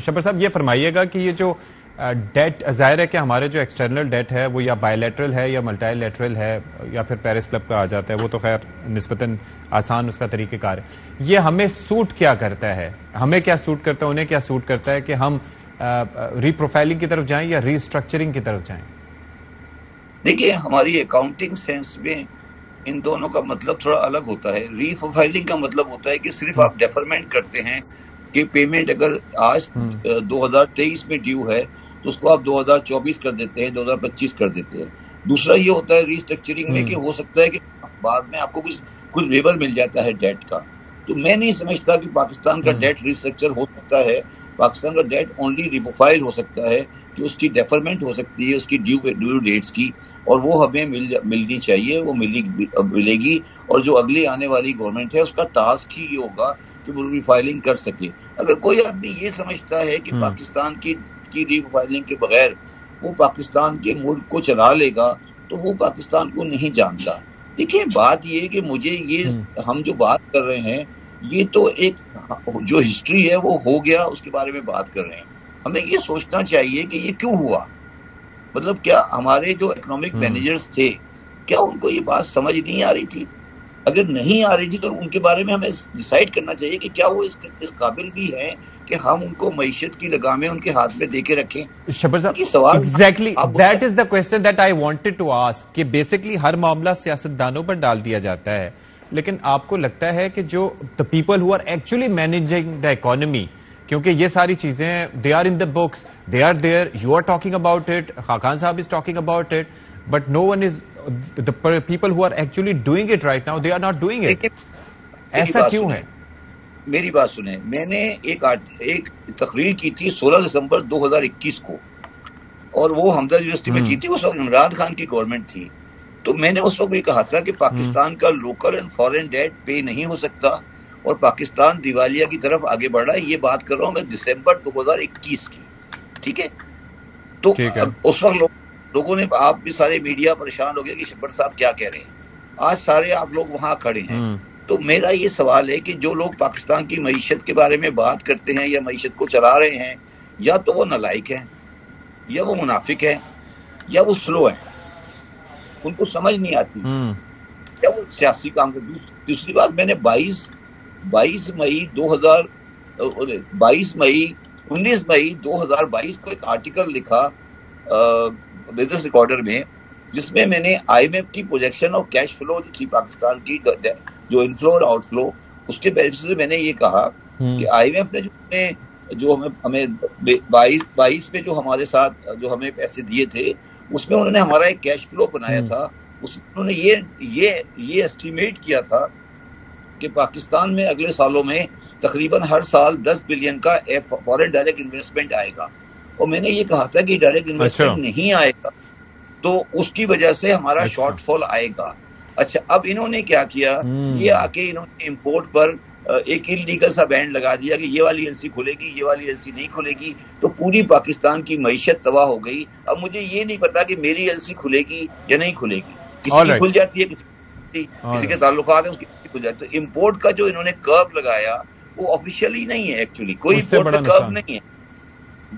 شبر صاحب یہ فرمائیے گا کہ یہ جو ڈیٹ ظاہر ہے کہ ہمارے جو ایکسٹرنل ڈیٹ ہے وہ یا بائی لیٹرل ہے یا ملٹی لیٹرل ہے یا پھر پیرس کلب کا آ جاتا ہے، وہ تو خیر نسبتاً آسان اس کا طریقہ کار ہے. یہ ہمیں سوٹ کیا کرتا ہے، ہمیں کیا سوٹ کرتا ہے، انہیں کیا سوٹ کرتا ہے کہ ہم ری پروفائلنگ کی طرف جائیں یا ری اسٹرکچرنگ کی طرف جائیں؟ دیکھیے ہماری اکاؤنٹنگ سینس میں ان دونوں کا مطلب تھوڑا الگ ہوتا ہے. ری پروفائلنگ کا مطلب ہوتا ہے کہ صرف آپ ڈیفرمنٹ کرتے ہیں کہ پیمنٹ اگر آج 2023 میں ڈیو ہے تو اس کو آپ 2024 کر دیتے ہیں، 2025 کر دیتے ہیں. دوسرا یہ ہوتا ہے ری اسٹرکچرنگ میں کہ ہو سکتا ہے کہ بعد میں آپ کو کچھ ویور مل جاتا ہے ڈیٹ کا. تو میں نہیں سمجھتا کہ پاکستان کا ڈیٹ ری اسٹرکچر ہو سکتا ہے. پاکستان کا ڈیٹ اونلی ری پروفائل ہو سکتا ہے کہ اس کی ڈیفرمنٹ ہو سکتی ہے اس کی ڈیو ڈیٹس کی، اور وہ ہمیں ملنی چاہیے، وہ ملے گی. اور جو اگلی آنے والی گورنمنٹ ہے اس کا ٹاسک ہی یہ ہوگا کہ وہ ری فائلنگ کر سکے. اگر کوئی آدمی یہ سمجھتا ہے کہ پاکستان کی ری فائلنگ کے بغیر وہ پاکستان کے ملک کو چلا لے گا تو وہ پاکستان کو نہیں جانتا. دیکھیں بات یہ کہ مجھے یہ ہم جو بات کر رہے ہیں یہ تو ایک جو ہسٹری ہے وہ ہو گیا، اس کے بارے میں بات کر رہے ہیں. ہمیں یہ سوچنا چاہیے کہ یہ کیوں ہوا. مطلب کیا ہمارے جو اکنامک مینیجرز تھے کیا ان کو یہ بات سمجھ نہیں آ رہی تھی؟ اگر نہیں آ رہی تھی تو ان کے بارے میں ہمیں ڈیسائیڈ کرنا چاہیے کہ کیا وہ اس قابل بھی ہیں کہ ہم ان کو معیشت کی لگامیں ان کے ہاتھ میں دے کے رکھیں. شبر صاحب exactly that is the question that I wanted to ask کہ بیسکلی ہر معاملہ سیاستدانوں پر ڈال دیا جاتا ہے، لیکن آپ کو لگتا ہے کہ جو the people who are actually managing the economy, کیونکہ یہ ساری چیزیں they are in the books, they are there, you are talking about it, Khaqan صاحب is talking about it, but no one is the people who are actually doing it right now, they are not doing it. ایسا کیوں ہے؟ میری بات سنیں، میں نے ایک تقریر کی تھی 16 دسمبر 2021 کو، اور وہ حمدہ یونیورسٹی میں کی تھی. اس وقت عمران خان کی گورنمنٹ تھی. تو میں نے اس وقت بھی کہا تھا کہ پاکستان کا لوکل اینڈ فارن ڈیٹ پے نہیں ہو سکتا اور پاکستان دیوالیہ کی طرف آگے بڑھ رہا ہے. یہ بات کر رہا ہوں میں دسمبر 2021 کی، ٹھیک ہے؟ تو اس وقت لوگوں نے، آپ بھی سارے میڈیا پریشان ہو گیا کہ شبر صاحب کیا کہہ رہے ہیں. آج سارے آپ لوگ وہاں کھڑے ہیں. تو میرا یہ سوال ہے کہ جو لوگ پاکستان کی معیشت کے بارے میں بات کرتے ہیں یا معیشت کو چلا رہے ہیں، یا تو وہ نالائق ہیں یا وہ منافق ہیں یا وہ سلو ہیں، ان کو سمجھ نہیں آتی یا وہ سیاسی کام کرتے. دوسری بات، میں نے 19 مئی 2022 کو ایک آرٹیکل لکھا بزنس ریکارڈر میں، جس میں میں نے آئی ایم ایف کی پروجیکشن اور کیش فلو جو تھی پاکستان کی، جو انفلو اور آؤٹ فلو، اس کے بیسس سے میں نے یہ کہا کہ آئی ایم ایف نے جو ہمیں 22 میں جو ہمارے ساتھ جو ہمیں پیسے دیے تھے، اس میں انہوں نے ہمارا ایک کیش فلو بنایا تھا. اس میں انہوں نے یہ ایسٹیمیٹ کیا تھا کہ پاکستان میں اگلے سالوں میں تقریباً ہر سال 10 بلین کا فارن ڈائریکٹ انویسٹمنٹ آئے گا. اور میں نے یہ کہا تھا کہ ڈائریکٹ انویسٹمنٹ نہیں آئے گا تو اس کی وجہ سے ہمارا شارٹ فال آئے گا. اچھا، اب انہوں نے کیا کیا، یہ آ کے انہوں نے امپورٹ پر ایک انلیگل سا بینڈ لگا دیا کہ یہ والی ایل سی کھلے گی، یہ والی ایل سی نہیں کھلے گی. تو پوری پاکستان کی معیشت تباہ ہو گئی. اب مجھے یہ نہیں پتا کہ میری ایل سی کھلے گی یا نہیں کھلے گی. کسی کی کھل جاتی ہے، کسی کے تعلقات ہیں اس کی کھل جاتی ہے. امپورٹ کا جو انہوں نے کرو لگایا وہ آفیشیلی نہیں ہے، ایکچولی کوئی امپورٹ کا کرو نہیں ہے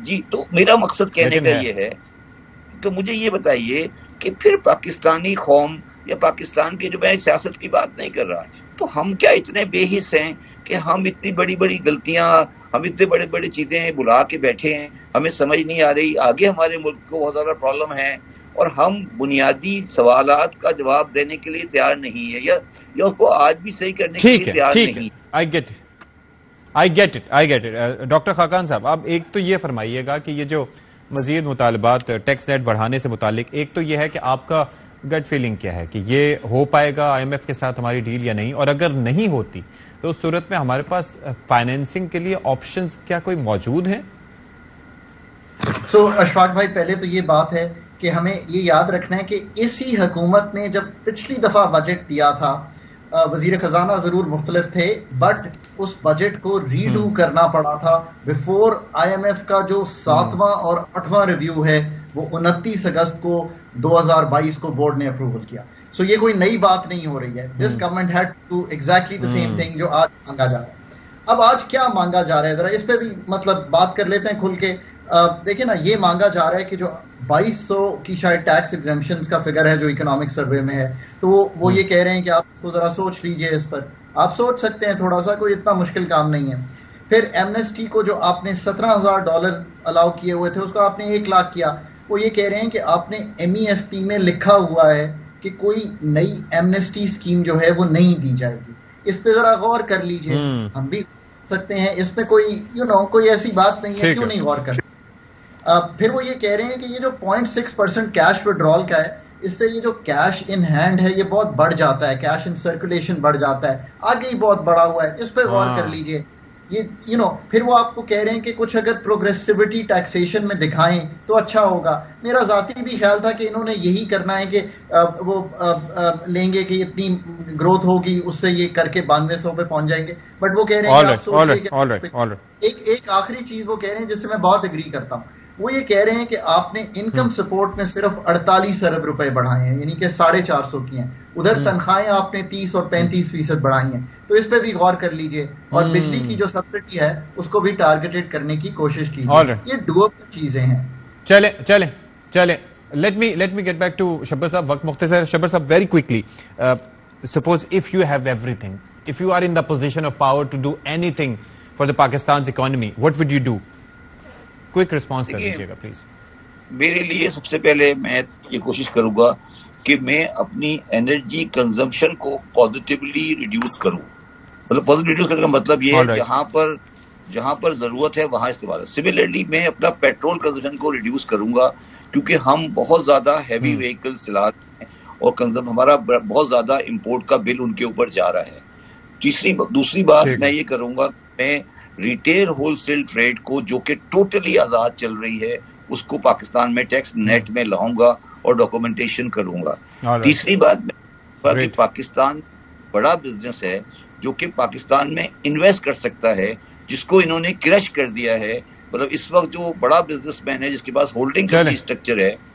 جی. تو میرا مقصد کہنے کا یہ ہے، تو مجھے یہ بتائیے کہ پھر پاکستانی قوم یا پاکستان کے، جو میں سیاست کی بات نہیں کر رہا، تو ہم کیا اتنے بے حس ہیں کہ ہم اتنی بڑی بڑی غلطیاں، ہم اتنے بڑے بڑے چیزیں بلا کے بیٹھے ہیں، ہمیں سمجھ نہیں آ رہی. آگے ہمارے ملک کو بہت زیادہ پرابلم ہے اور ہم بنیادی سوالات کا جواب دینے کے لیے تیار نہیں ہے، یا اس کو آج بھی صحیح کرنے کے لیے تیار نہیں. I get it. Doctor Khaqan صاحب، آپ ایک تو یہ فرمائیے گا کہ یہ جو مزید مطالبات ٹیکس ریٹ بڑھانے سے متعلق، ایک تو یہ ہے کہ آپ کا گٹ فیلنگ کیا ہے کہ یہ ہو پائے گا آئی ایم ایف کے ساتھ ہماری ڈیل یا نہیں، اور اگر نہیں ہوتی تو اس صورت میں ہمارے پاس فائنینسنگ کے لیے آپشنز کیا کوئی موجود ہیں؟ اشفاق بھائی، پہلے تو یہ بات ہے کہ ہمیں یہ یاد رکھنا ہے کہ اسی حکومت نے جب پچھلی دفعہ بجٹ دیا تھا، وزیر خزانہ ضرور مختلف تھے، بٹ اس بجٹ کو ریڈو کرنا پڑا تھا بیفور آئی ایم ایف کا جو 7واں اور 8واں ریویو ہے وہ 29 اگست کو 2022 کو بورڈ نے اپروول کیا. سو یہ کوئی نئی بات نہیں ہو رہی ہے. This government had to exactly the same thing جو آج مانگا جا رہا ہے. اب آج کیا مانگا جا رہا ہے ذرا اس پہ بھی مطلب بات کر لیتے ہیں کھل کے. دیکھیں نا یہ مانگا جا رہا ہے کہ جو 2200 کی شاید ٹیکس ایگزمپشنز کا فگر ہے جو اکنامک سروے میں ہے, تو وہ یہ کہہ رہے ہیں کہ آپ اس کو ذرا سوچ لیجئے, اس پر آپ سوچ سکتے ہیں تھوڑا سا, کوئی اتنا مشکل کام نہیں ہے. پھر ایمنسٹی کو جو آپ نے $17,000 الاؤ کیے ہوئے تھے اس کو آپ نے 1 لاکھ کیا. وہ یہ کہہ رہے ہیں کہ آپ نے MEFP میں لکھا ہوا ہے کہ کوئی نئی ایمنسٹی اسکیم جو ہے وہ نہیں دی جائے گی. اس پہ ذرا غور کر لیجئے. ہم بھی سکتے ہیں اس پہ کوئی کوئی ایسی بات نہیں ہے, کیوں نہیں غور کر. پھر وہ یہ کہہ رہے ہیں کہ یہ جو 0.6% کیش وڈرال کا ہے, اس سے یہ جو کیش ان ہینڈ ہے یہ بہت بڑھ جاتا ہے, کیش ان سرکولیشن بڑھ جاتا ہے, آگے ہی بہت بڑا ہوا ہے, اس پہ غور کر لیجئے. یہ پھر وہ آپ کو کہہ رہے ہیں کہ کچھ اگر پروگریسیوٹی ٹیکسیشن میں دکھائیں تو اچھا ہوگا. میرا ذاتی بھی خیال تھا کہ انہوں نے یہی کرنا ہے کہ وہ لیں گے کہ اتنی گروتھ ہوگی اس سے یہ کر کے 9200 پہ پہنچ جائیں گے. بٹ وہ کہہ رہے ہیں کہ آپ سوچیے. ایک آخری چیز وہ کہہ رہے ہیں جس سے میں بہت اگری کرتا ہوں, وہ یہ کہہ رہے ہیں کہ آپ نے انکم سپورٹ میں صرف 48 ارب روپے بڑھائے ہیں, یعنی کہ 450 کی ہیں. ادھر تنخواہیں آپ نے 30 اور 35% بڑھائی ہیں, تو اس پہ بھی غور کر لیجئے. اور بجلی کی جو سبسڈی ہے اس کو بھی ٹارگیٹڈ کرنے کی کوشش کیجیے. یہ ڈوئبل چیزیں ہیں. چلیں let me get back to Shabbar صاحب. وقت مختصر. شبر صاحب very quickly, suppose if you have everything, if you are in the position of power to do anything for the Pakistan economy, what would you do? Quick response کر دیجیے گا please. میرے لیے سب سے پہلے میں یہ کوشش کروں گا کہ میں اپنی انرجی کنزمپشن کو پازیٹیولی ریڈیوس کروں. مطلب پازیٹیو ریڈیوس کرنے کا مطلب یہ ہے جہاں پر ضرورت ہے وہاں استعمال. سملرلی میں اپنا پیٹرول کنزمپشن کو ریڈیوس کروں گا, کیونکہ ہم بہت زیادہ ہیوی وہیکل چلا رہے ہیں اور ہمارا بہت زیادہ امپورٹ کا بل ان کے اوپر جا رہا ہے. دوسری بات میں یہ کروں گا, میں ریٹیل ہول سیل ٹریڈ کو جو کہ ٹوٹلی آزاد چل رہی ہے اس کو پاکستان میں ٹیکس نیٹ میں لاؤں گا اور ڈاکومنٹیشن کروں گا. تیسری بات میں پاکستان بڑا بزنس ہے جو کہ پاکستان میں انویسٹ کر سکتا ہے, جس کو انہوں نے کرش کر دیا ہے. مطلب اس وقت جو بڑا بزنس مین ہے جس کے پاس ہولڈنگ کا اسٹرکچر ہے